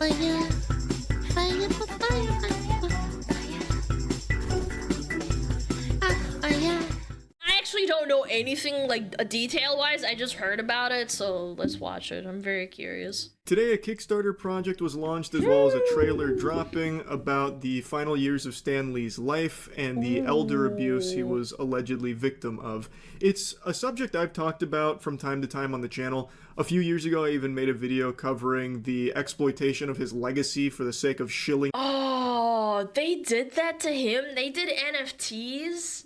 I actually don't know anything like detail-wise. I just heard about it, so let's watch it. I'm very curious. Today, a Kickstarter project was launched, as well as a trailer dropping about the final years of Stan Lee's life and the elder abuse he was allegedly victim of. It's a subject I've talked about from time to time on the channel. A few years ago, I even made a video covering the exploitation of his legacy for the sake of shilling. Oh, they did that to him? They did NFTs?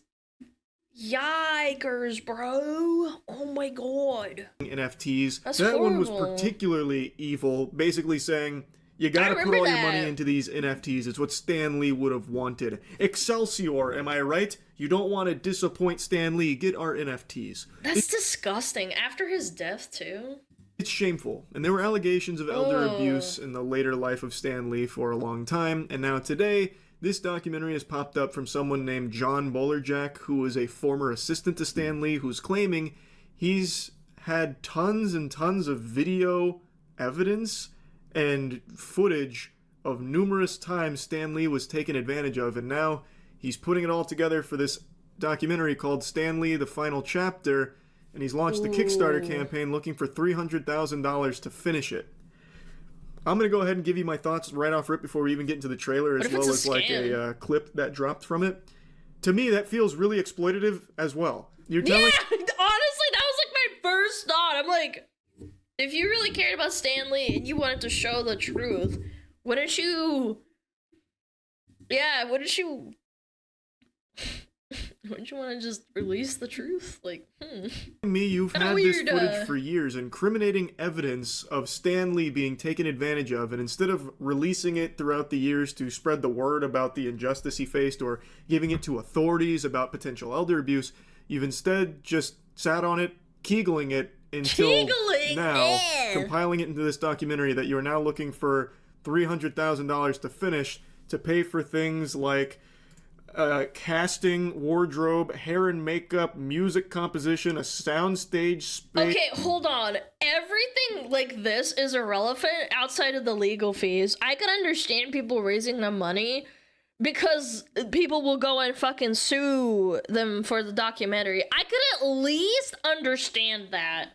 Yikers, bro. Oh my god. NFTs. That's that horrible. one was particularly evil, basically saying, you gotta put all your money into these NFTs. It's what Stan Lee would have wanted. Excelsior, am I right? You don't want to disappoint Stan Lee. Get our NFTs. That's disgusting. After his death, too? It's shameful. And there were allegations of elder abuse in the later life of Stan Lee for a long time. And now today, this documentary has popped up from someone named John Bolerjack, who is a former assistant to Stan Lee, who's claiming he's had tons and tons of video evidence and footage of numerous times Stan Lee was taken advantage of, and now he's putting it all together for this documentary called Stan Lee: The Final Chapter, and he's launched a Kickstarter campaign looking for $300,000 to finish it. I'm going to go ahead and give you my thoughts right off rip before we even get into the trailer, as well as like a clip that dropped from it. To me, that feels really exploitative as well. You're telling... Yeah, honestly, that was like my first thought. I'm like, if you really cared about Stan Lee and you wanted to show the truth, wouldn't you... Yeah, wouldn't you want to just release the truth? Like, Me, you've had weird, this footage for years, incriminating evidence of Stan Lee being taken advantage of, and instead of releasing it throughout the years to spread the word about the injustice he faced or giving it to authorities about potential elder abuse, you've instead just sat on it, Keegling it until now, compiling it into this documentary that you're now looking for $300,000 to finish, to pay for things like casting, wardrobe, hair and makeup, music composition, a soundstage space. Okay, hold on. Everything like this is irrelevant outside of the legal fees. I could understand people raising the money because people will go and fucking sue them for the documentary. I could at least understand that.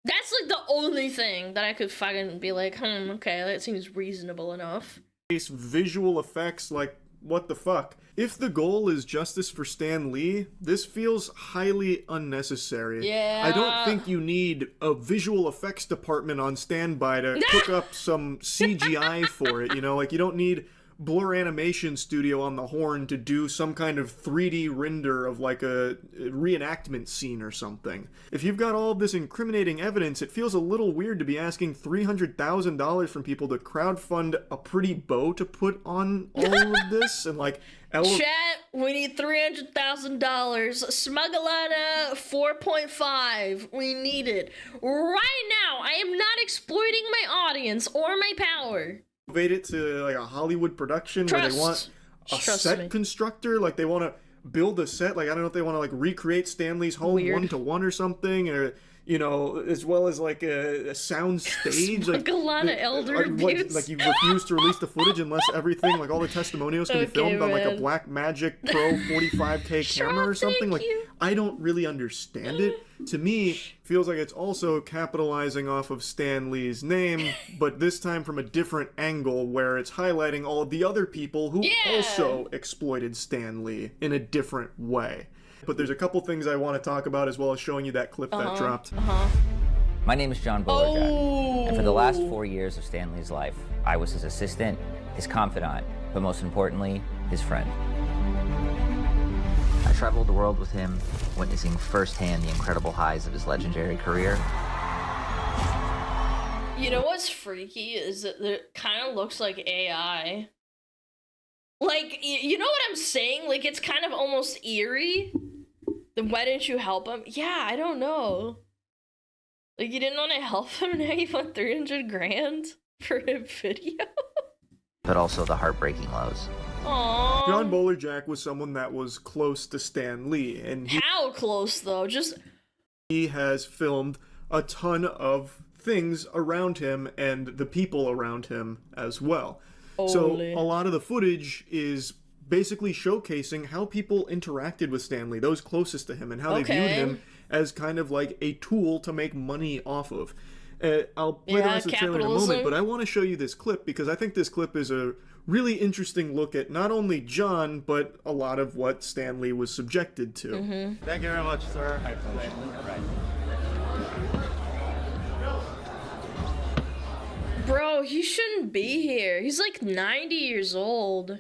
That's like the only thing that I could fucking be like, okay, that seems reasonable enough. Visual effects, like, what the fuck? If the goal is justice for Stan Lee, this feels highly unnecessary. Yeah. I don't think you need a visual effects department on standby to cook up some CGI for it, you know? Like, you don't need Blur Animation Studio on the horn to do some kind of 3D render of like a reenactment scene or something. If you've got all of this incriminating evidence, it feels a little weird to be asking $300,000 from people to crowdfund a pretty bow to put on all of this and like... Chat, we need $300,000. Smuggalana 4.5. We need it. Right now, I am not exploiting my audience or my power. Elevate it to like a Hollywood production where they want a set constructor, like they want to build a set, like I don't know if they want to like recreate Stan Lee's home one-to-one or something, or you know, as well as like a sound stage, like a lot of elder abuse. Like you refuse to release the footage unless everything, like all the testimonials can be filmed on like a Blackmagic Pro 45K camera or something. Like I don't really understand it. To me, feels like it's also capitalizing off of Stan Lee's name, but this time from a different angle where it's highlighting all of the other people who also exploited Stan Lee in a different way. But there's a couple things I want to talk about, as well as showing you that clip that dropped. My name is John Bolerjack, and for the last 4 years of Stan Lee's life, I was his assistant, his confidant, but most importantly, his friend. I traveled the world with him, witnessing firsthand the incredible highs of his legendary career. You know what's freaky is that it kind of looks like AI. Like, you know what I'm saying? Like, it's kind of almost eerie. Then why didn't you help him? Yeah, I don't know. Like, you didn't want to help him, now you want 300 grand for a video? But also the heartbreaking lows. Aww. John Bolerjack was someone that was close to Stan Lee, and how close though? Just he has filmed a ton of things around him and the people around him as well. So a lot of the footage is basically showcasing how people interacted with Stanley, those closest to him, and how they viewed him as kind of like a tool to make money off of. I'll play the rest of the trailer in a moment, but I want to show you this clip because I think this clip is a really interesting look at not only John, but a lot of what Stanley was subjected to. Thank you very much, sir. Bro, he shouldn't be here. He's like 90 years old.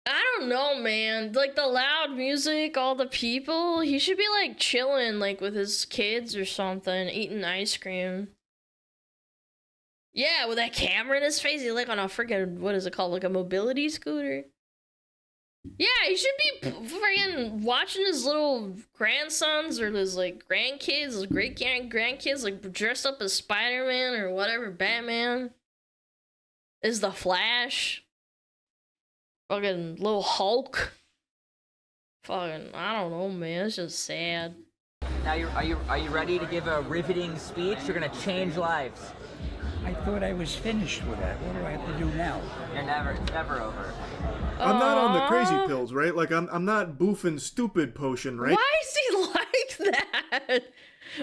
I don't know, man. Like the loud music, all the people. He should be like chilling, like with his kids or something, eating ice cream. Yeah, with that camera in his face, he's like on a freaking, what is it called? Like a mobility scooter. Yeah, he should be freaking watching his little grandsons or his like grandkids, his great grandkids, like dressed up as Spider-Man or whatever, Batman. Is the Flash. Fucking little Hulk. Fucking, I don't know, man. It's just sad. Now, are you ready to give a riveting speech? You're gonna change lives. I thought I was finished with that. What do I have to do now? It's never over. I'm not on the crazy pills, right? Like I'm not boofing stupid potion, right? Why is he like that?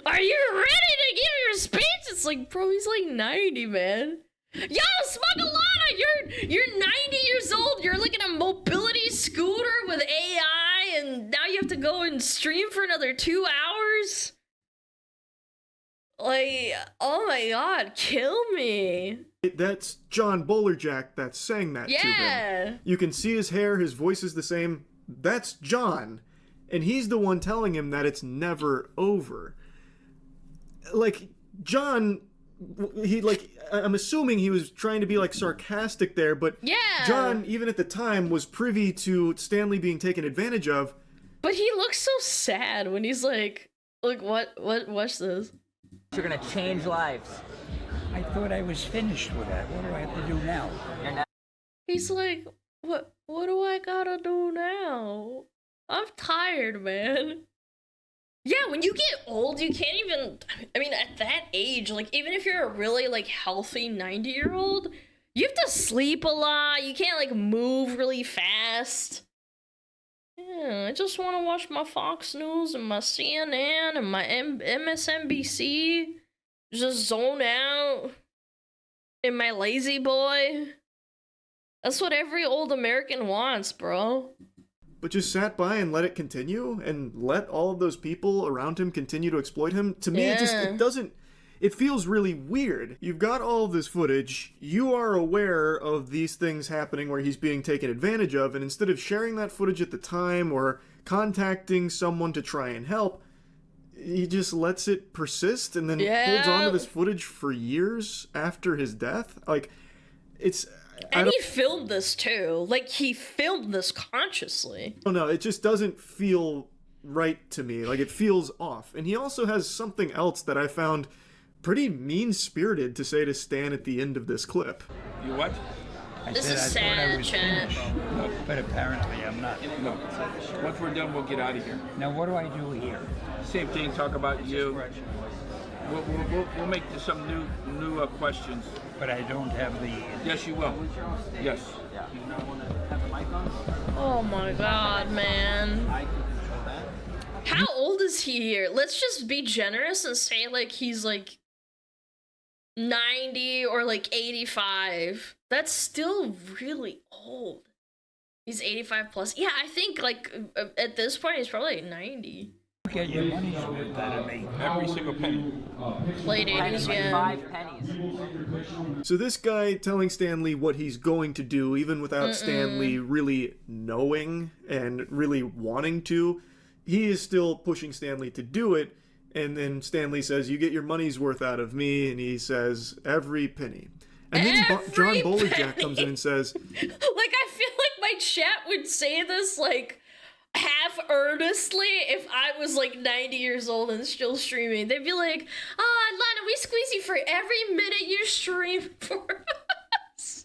Are you ready to give your speech? It's like, bro, he's like 90, man. Yo, Smuggalana, you're 90 years old. You're like in a mobility scooter with AI, and now you have to go and stream for another 2 hours? Like, oh my god, kill me. That's John Bolerjack that's saying that to him. You can see his hair, his voice is the same. That's John. And he's the one telling him that it's never over. Like, John, I'm assuming he was trying to be like sarcastic there, but John, even at the time, was privy to Stanley being taken advantage of. But he looks so sad when he's like, what's this? You're gonna change lives. I thought I was finished with that. What do I have to do now? He's like, what do I gotta do now? I'm tired, man. Yeah, when you get old, you can't even, I mean, at that age, like, even if you're a really, like, healthy 90-year-old, you have to sleep a lot, you can't, like, move really fast. Yeah, I just want to watch my Fox News and my CNN and my MSNBC. Just zone out in my lazy boy. That's what every old American wants, bro. But just sat by and let it continue and let all of those people around him continue to exploit him. To me, it feels really weird. You've got all of this footage, you are aware of these things happening where he's being taken advantage of, and instead of sharing that footage at the time or contacting someone to try and help, he just lets it persist and then holds on to this footage for years after his death. Like, it's... And he filmed this too. Like, he filmed this consciously. Oh no, it just doesn't feel right to me. Like, it feels off. And he also has something else that I found pretty mean-spirited to say to Stan at the end of this clip. You what? This is sad, Chan. No, but apparently I'm not. No. Once we're done, we'll get out of here. Now what do I do here? Same thing, talk about you. We'll make some new questions. But I don't have the... Yes, you will. Yes. Oh my god, man. How old is he here? Let's just be generous and say, like, he's, like, 90 or, like, 85. That's still really old. He's 85 plus. Yeah, I think, like, at this point, he's probably, like, 90. Get your money's worth out of me. Every single penny. Late 80s, yeah. 5 pennies. So this guy telling Stanley what he's going to do, even without Stanley really knowing and really wanting to, he is still pushing Stanley to do it. And then Stanley says, "You get your money's worth out of me," and he says, "Every penny." And then John Bolerjack comes in and says, like, I feel like my chat would say this, like, half earnestly if I was, like, 90 years old and still streaming. They'd be like, "Oh, Lana, we squeeze you for every minute you stream for us."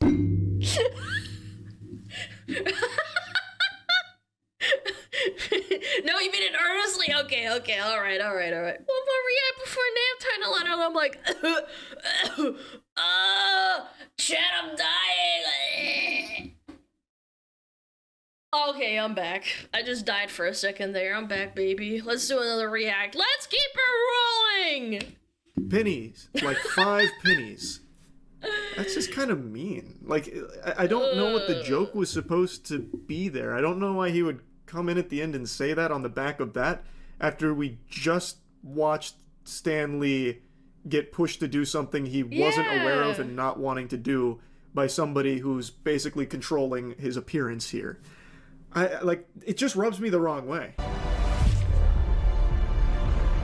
No, you mean it earnestly? Okay, all right. One more react before nap time to let out. I'm like, Chad, I'm dying. Okay, I'm back. I just died for a second there. I'm back, baby. Let's do another react. Let's keep it rolling. Pennies, like 5 pennies. That's just kind of mean. Like, I don't know what the joke was supposed to be there. I don't know why he would come in at the end and say that on the back of that after we just watched Stan Lee get pushed to do something he wasn't aware of and not wanting to do by somebody who's basically controlling his appearance here. It just rubs me the wrong way.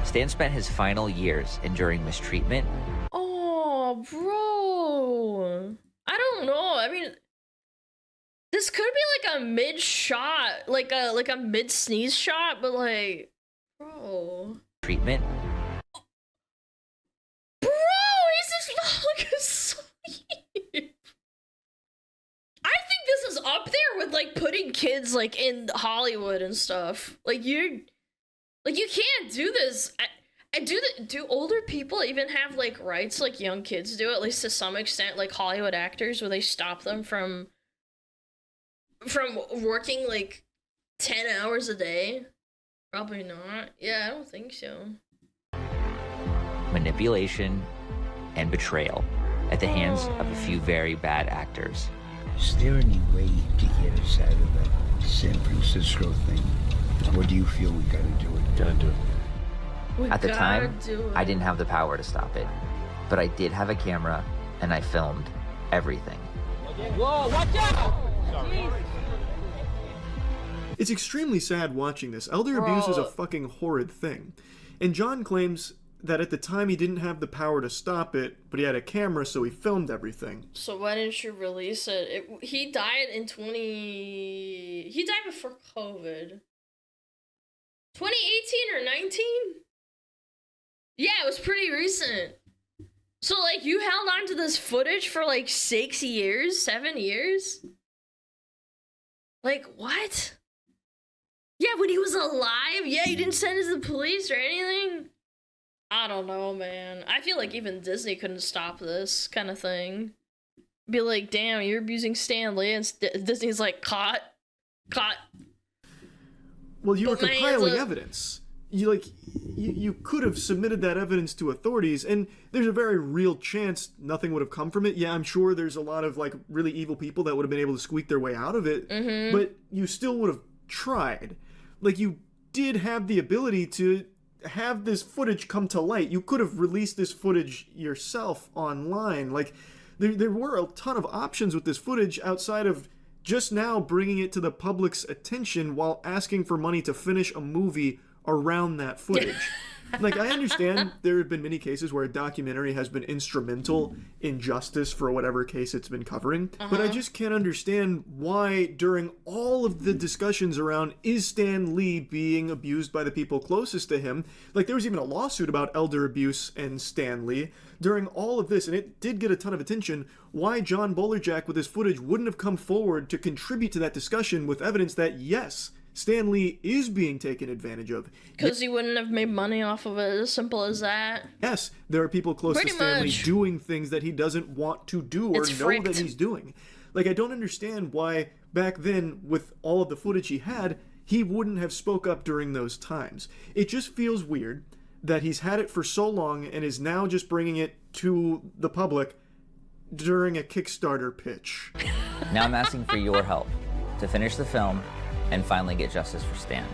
Stan spent his final years enduring mistreatment. Oh, bro. I don't know. I mean, this could be like a mid shot, like a mid sneeze shot, but like, bro. Treatment. Bro, he's just like asleep. I think this is up there with like putting kids like in Hollywood and stuff. Like you can't do this. Do older people even have like rights like young kids do, at least to some extent, like Hollywood actors, where they stop them from working like 10 hours a day? Probably not. Yeah, I don't think so. Manipulation and betrayal at the hands of a few very bad actors. Is there any way to get us out of that San Francisco thing? Or do you feel we gotta do it? Gotta do it. At the time, I didn't have the power to stop it, but I did have a camera and I filmed everything. Whoa, watch out! It's extremely sad watching this. Elder abuse is a fucking horrid thing. And John claims that at the time he didn't have the power to stop it, but he had a camera, so he filmed everything. So why didn't you release it? He died in he died before COVID. 2018 or 19? Yeah, it was pretty recent. So, like, you held on to this footage for, like, 6 years? 7 years? Like, what? Yeah, when he was alive? Yeah, you didn't send it to the police or anything? I don't know, man. I feel like even Disney couldn't stop this kind of thing. Be like, damn, you're abusing Stan Lee, and Disney's like, caught. Well, you were compiling evidence. You could have submitted that evidence to authorities, and there's a very real chance nothing would have come from it. Yeah, I'm sure there's a lot of like really evil people that would have been able to squeak their way out of it, but you still would have tried. Like, you did have the ability to have this footage come to light. You could have released this footage yourself online. Like, there were a ton of options with this footage outside of just now bringing it to the public's attention while asking for money to finish a movie around that footage. Like, I understand there have been many cases where a documentary has been instrumental in justice for whatever case it's been covering, but I just can't understand why during all of the discussions around is Stan Lee being abused by the people closest to him, like there was even a lawsuit about elder abuse and Stan Lee, during all of this, and it did get a ton of attention, why John Bolerjack with his footage wouldn't have come forward to contribute to that discussion with evidence that, yes, Stan Lee is being taken advantage of. Because he wouldn't have made money off of it, as simple as that. Yes, there are people close to Stan Lee doing things that he doesn't want to do or know that he's doing. Like, I don't understand why back then, with all of the footage he had, he wouldn't have spoke up during those times. It just feels weird that he's had it for so long and is now just bringing it to the public during a Kickstarter pitch. Now I'm asking for your help to finish the film and finally get justice for Stan.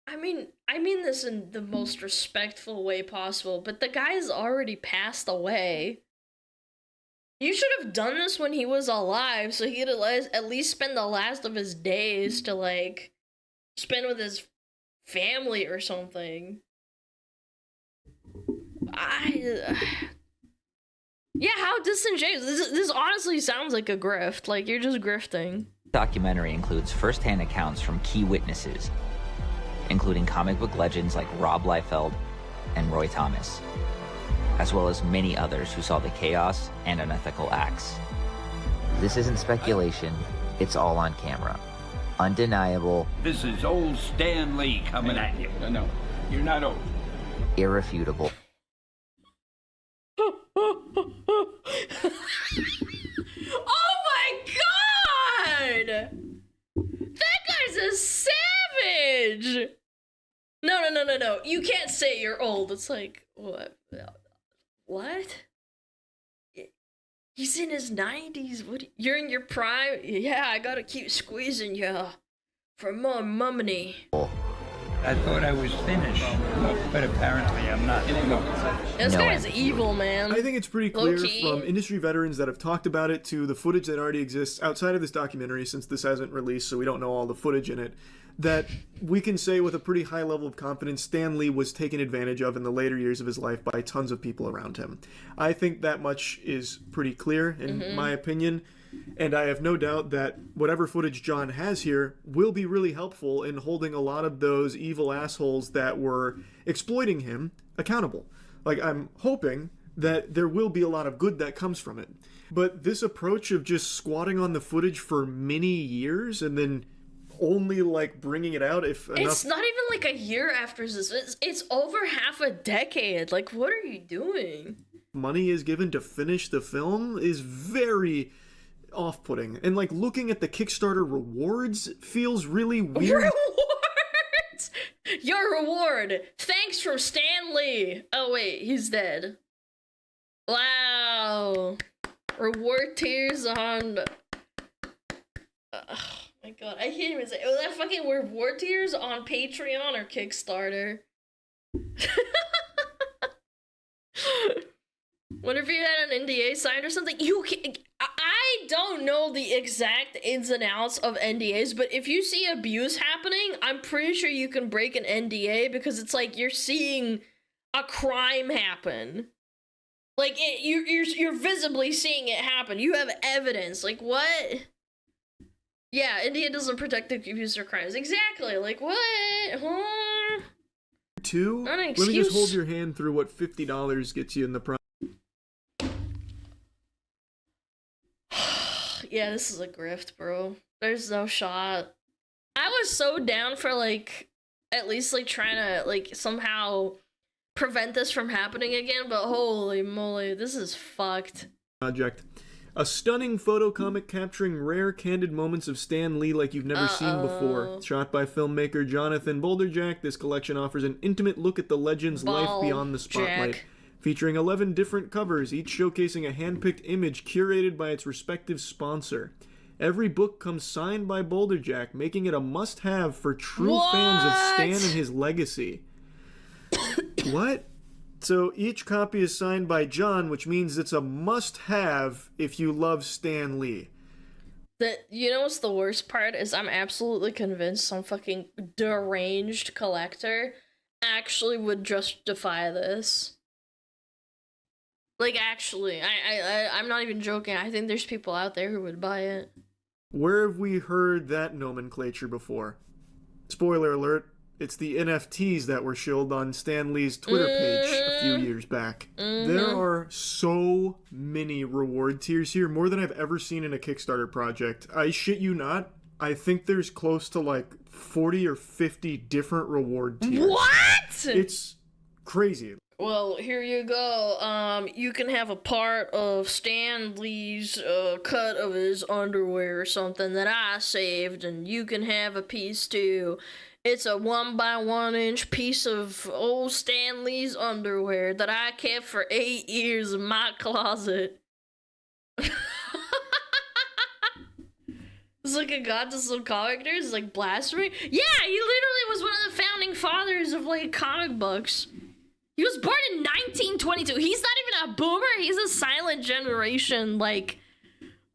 I mean this in the most respectful way possible, but the guy's already passed away. You should have done this when he was alive, so he'd at least spend the last of his days to, like, spend with his family or something. Yeah, how disingenuous. This honestly sounds like a grift. Like, you're just grifting. Documentary includes first-hand accounts from key witnesses, including comic book legends like Rob Liefeld and Roy Thomas, as well as many others who saw the chaos and unethical acts. This isn't speculation, it's all on camera. undeniable, This is old Stan Lee coming at you. No, you're not old. irrefutable. Oh my god! That guy's a savage! No. You can't say you're old. It's like, what? What? He's in his 90s. What? You're in your prime? Yeah, I gotta keep squeezing you for more money. I thought I was finished, but apparently I'm not. This No guy's empathy. evil, man. I think it's pretty clear Low-key. from industry veterans that have talked about it to the footage that already exists outside of this documentary, since this hasn't released, so we don't know all the footage in it, that we can say with a pretty high level of confidence Stan Lee was taken advantage of in the later years of his life by tons of people around him. I think that much is pretty clear in my opinion, and I have no doubt that whatever footage John has here will be really helpful in holding a lot of those evil assholes that were exploiting him accountable. Like, I'm hoping that there will be a lot of good that comes from it. But this approach of just squatting on the footage for many years and then only like bringing it out if enough. It's not even like a year after this. It's over half a decade. Like, what are you doing? Money is given to finish the film is very off-putting. And like looking at the Kickstarter rewards feels really weird. Rewards! Your reward! Thanks from Stan Lee! Oh wait, he's dead. Wow. Reward tiers on... Oh my god, I can't even say... Oh, that fucking reward tiers on Patreon or Kickstarter. What if you had an NDA signed or something? You can... I don't know the exact ins and outs of NDAs, but if you see abuse happening, I'm pretty sure you can break an NDA because it's like you're seeing a crime happen. Like, you're visibly seeing it happen. You have evidence. Like, what? Yeah, NDA doesn't protect the abuse or crimes. Exactly. Like, what? Huh? Two, Not an let me just excuse. hold your hand through what $50 gets you in the price. Yeah, this is a grift, bro. There's no shot. I was so down for, like, at least, like, trying to, like, somehow prevent this from happening again, but holy moly, this is fucked. Project. A stunning photo comic capturing rare, candid moments of Stan Lee like you've never seen before. Shot by filmmaker Jonathan Boulderjack, this collection offers an intimate look at the legend's life beyond the spotlight. Jack. Featuring 11 different covers, each showcasing a hand-picked image curated by its respective sponsor. Every book comes signed by Boulderjack, making it a must-have for true fans of Stan and his legacy. What? So each copy is signed by John, which means it's a must-have if you love Stan Lee. You know what's the worst part is I'm absolutely convinced some fucking deranged collector actually would justify this. Like, actually, I'm not even joking. I think there's people out there who would buy it. Where have we heard that nomenclature before? Spoiler alert, it's the NFTs that were shilled on Stan Lee's Twitter page a few years back. There are so many reward tiers here, more than I've ever seen in a Kickstarter project. I shit you not, I think there's close to like 40 or 50 different reward tiers. What? It's crazy. Well, here you go. You can have a part of Stan Lee's cut of his underwear or something that I saved, and you can have a piece too. It's a 1x1 inch piece of old Stan Lee's underwear that I kept for 8 years in my closet. It's like a god to some comic nerds. It's like blasphemy. Yeah, he literally was one of the founding fathers of like comic books. He was born in 1922. He's not even a boomer. He's a silent generation, like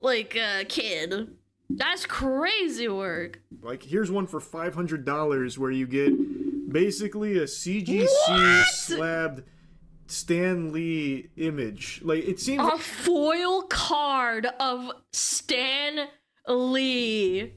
kid. That's crazy work. Like, here's one for $500 where you get basically a CGC slabbed Stan Lee image. Like, it seems A foil card of Stan Lee.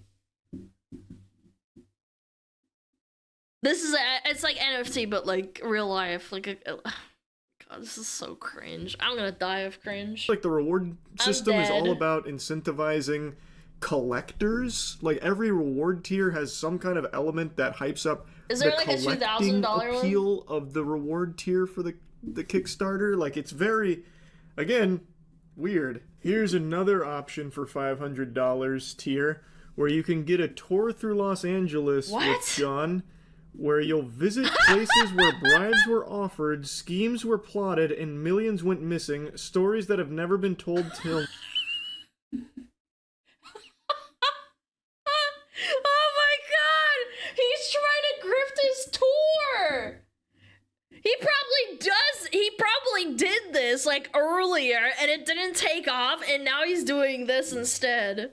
This is it's like NFT, but like real life. Like, God, this is so cringe. I'm gonna die of cringe. like the reward system is all dead. about incentivizing collectors. Like every reward tier has some kind of element that hypes up Is there the like a collecting $2,000 appeal of the reward tier for the Kickstarter. Like it's very, again, weird. Here's another option for $500 tier where you can get a tour through Los Angeles with John, where you'll visit places where bribes were offered, schemes were plotted, and millions went missing, stories that have never been told till... Oh my god! He's trying to grift his tour! He probably did this, like, earlier, and it didn't take off, and now he's doing this instead.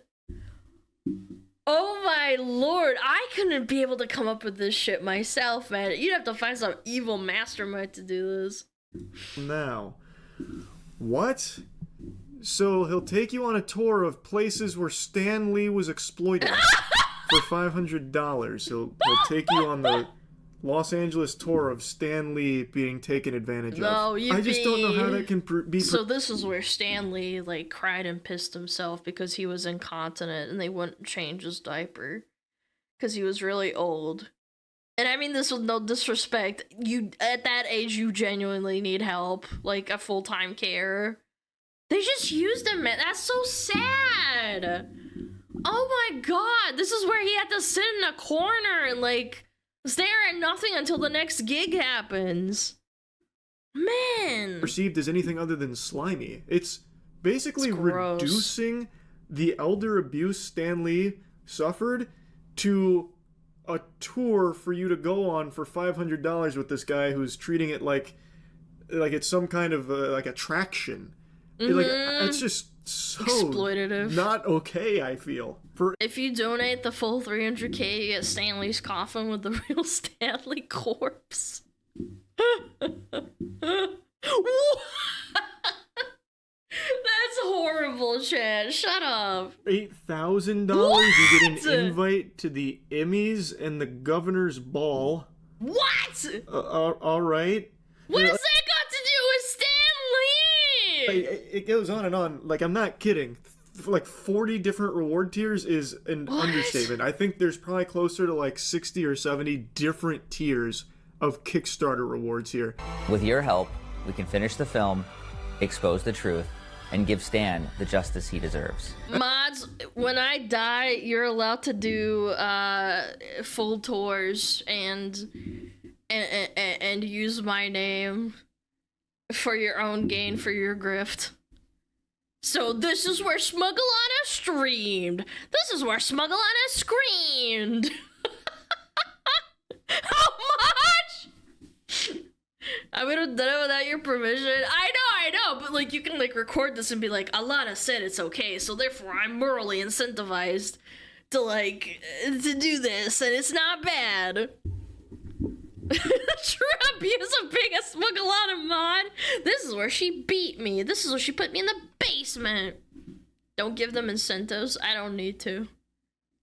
Oh my lord, I couldn't be able to come up with this shit myself, man. You'd have to find some evil mastermind to do this. Now, what? So he'll take you on a tour of places where Stan Lee was exploited for $500. He'll take you on the Los Angeles tour of Stan Lee being taken advantage of. I just don't know how that can be. So this is where Stan Lee, like, cried and pissed himself because he was incontinent and they wouldn't change his diaper because he was really old. And I mean this with no disrespect. You, at that age, you genuinely need help, like a full-time care. They just used him, man. That's so sad. Oh my god, this is where he had to sit in a corner and, like, stare at nothing until the next gig happens. Man. Perceived as anything other than slimy. It's basically reducing the elder abuse Stan Lee suffered to a tour for you to go on for $500 with this guy who's treating it like it's some kind of like attraction. Like it's just so exploitative, not okay. I feel if you donate the full $300K, you get Stanley's coffin with the real Stanley corpse. That's horrible, Chad. Shut up. $8,000. You get an invite to the Emmys and the governor's ball. What? All right. What does that got to do with Stan Lee? It goes on and on. Like, I'm not kidding. Like 40 different reward tiers is an understatement. I think there's probably closer to like 60 or 70 different tiers of Kickstarter rewards here. With your help, we can finish the film, expose the truth, and give Stan the justice he deserves. Mods, when I die, you're allowed to do full tours and use my name for your own gain for your grift. So this is where Smugglana streamed. This is where Smugglana screamed. How much? I would have done it without your permission. I know, but like you can like record this and be like, Alana said it's okay, so therefore I'm morally incentivized to like to do this, and it's not bad. True abuse of being a Smugglana mod. This is where she beat me. This is where she put me in the basement. Don't give them incentives. I don't need to.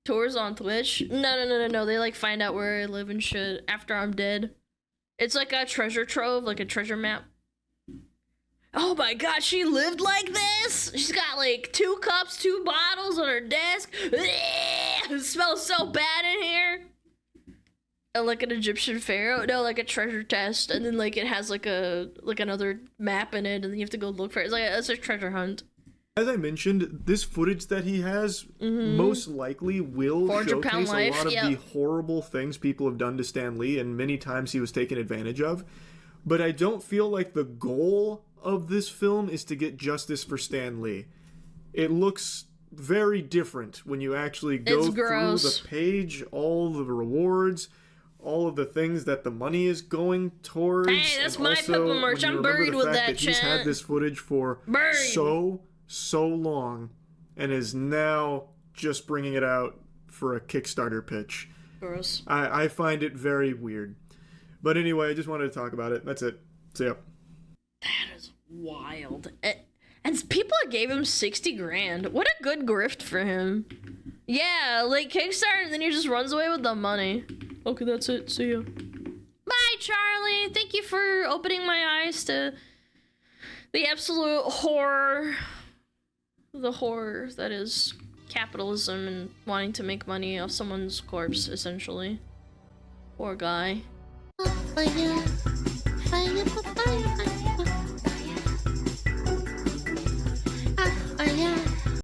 Tours on Twitch? No. They like find out where I live and shit after I'm dead. It's like a treasure trove, like a treasure map. Oh my god, she lived like this? She's got like 2 cups, 2 bottles on her desk. It smells so bad in here. Like an Egyptian pharaoh? No, like a treasure chest, and then like it has like another map in it, and then you have to go look for it. It's a treasure hunt. As I mentioned, this footage that he has most likely will showcase a lot of the horrible things people have done to Stan Lee, and many times he was taken advantage of. But I don't feel like the goal of this film is to get justice for Stan Lee. It looks very different when you actually go through the page, all the rewards, all of the things that the money is going towards. Hey, that's my Peppa merch. I'm buried with that He's had this footage for so long and is now just bringing it out for a Kickstarter pitch. Gross. I find it very weird. But anyway, I just wanted to talk about it. That's it. See ya. That is wild. And people gave him 60 grand. What a good grift for him. Yeah, like Kickstarter, and then he just runs away with the money. Okay, that's it. See ya. Bye, Charlie. Thank you for opening my eyes to the absolute horror. The horror that is capitalism and wanting to make money off someone's corpse, essentially. Poor guy.